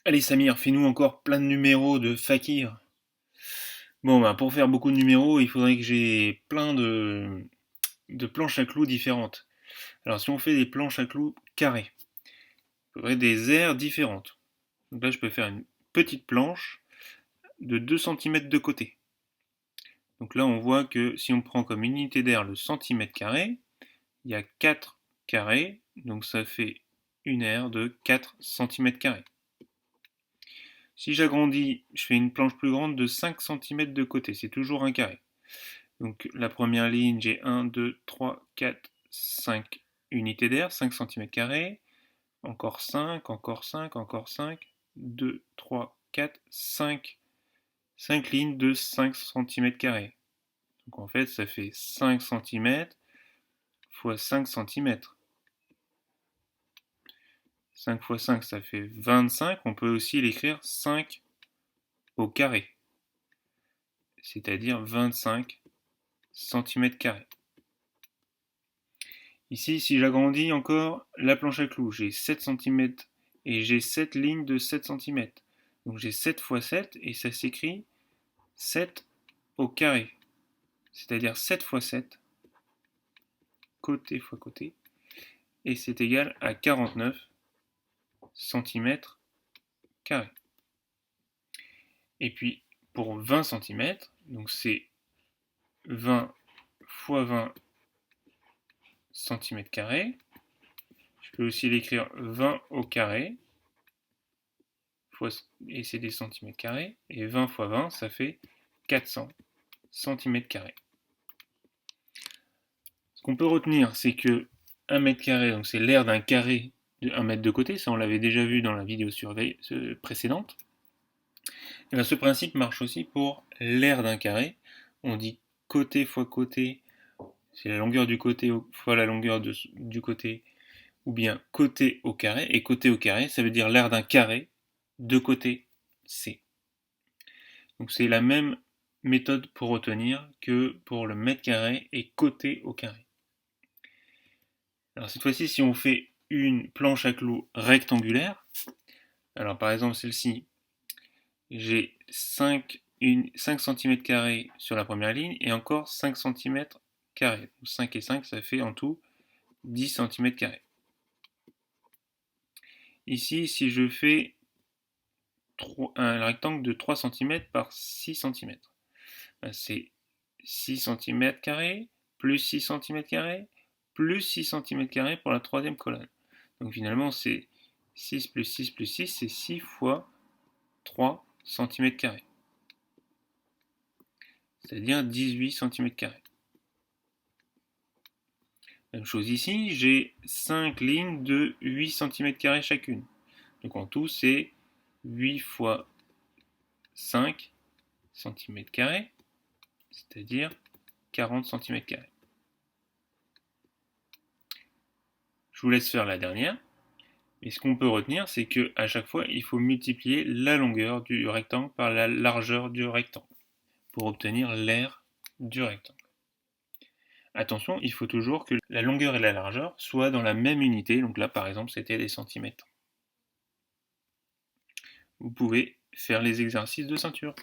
Allez Samir, fais-nous encore plein de numéros de Fakir. Bon bah pour faire beaucoup de numéros, il faudrait que j'ai plein de planches à clous différentes. Alors si on fait des planches à clous carrées, il faudrait des aires différentes. Donc là je peux faire une petite planche de 2 centimètres de côté. Donc là on voit que si on prend comme unité d'air le centimètre carré, il y a 4 carrés, donc ça fait une aire de 4 centimètres carrés. Si j'agrandis, je fais une planche plus grande de 5 centimètres de côté, c'est toujours un carré. Donc la première ligne, j'ai 1, 2, 3, 4, 5 unités d'air, 5 cm², encore 5, encore 5, encore 5, 2, 3, 4, 5, 5 lignes de 5 cm². Donc en fait, ça fait 5 cm fois 5 cm. 5 fois 5, ça fait 25. On peut aussi l'écrire 5 au carré, c'est-à-dire 25 cm². Ici, si j'agrandis encore la planche à clous, j'ai 7 cm et j'ai 7 lignes de 7 cm. Donc j'ai 7 fois 7 et ça s'écrit 7 au carré. C'est-à-dire 7 fois 7, côté fois côté, et c'est égal à 49 cm². Et puis pour 20 cm, donc c'est 20 fois 20 cm². Je peux aussi l'écrire 20 au carré, et c'est des centimètres carrés, et 20 fois 20, ça fait 400 cm². Ce qu'on peut retenir, c'est que 1 mètre carré, donc c'est l'aire d'un carré de 1 mètre de côté, ça on l'avait déjà vu dans la vidéo précédente. Et bien, ce principe marche aussi pour l'aire d'un carré. On dit côté fois côté, c'est la longueur du côté fois la longueur du côté, ou bien côté au carré. Et côté au carré, ça veut dire l'aire d'un carré de côté C. Donc c'est la même méthode pour retenir que pour le mètre carré et côté au carré. Alors cette fois-ci, si on fait une planche à clous rectangulaire, alors par exemple celle-ci, j'ai 5 cm² sur la première ligne et encore 5 cm². 5 et 5, ça fait en tout 10 cm². Ici, si je fais un rectangle de 3 cm par 6 cm, c'est 6 cm² plus 6 cm² plus 6 cm² pour la troisième colonne. Donc finalement, c'est 6 plus 6 plus 6, c'est 6 fois 3 cm². C'est-à-dire 18 cm². Même chose ici, j'ai 5 lignes de 8 cm² chacune. Donc en tout, c'est 8 fois 5 cm², c'est-à-dire 40 cm². Je vous laisse faire la dernière. Et ce qu'on peut retenir, c'est qu'à chaque fois, il faut multiplier la longueur du rectangle par la largeur du rectangle pour obtenir l'aire du rectangle. Attention, il faut toujours que la longueur et la largeur soient dans la même unité. Donc là, par exemple, c'était des centimètres. Vous pouvez faire les exercices de ceinture.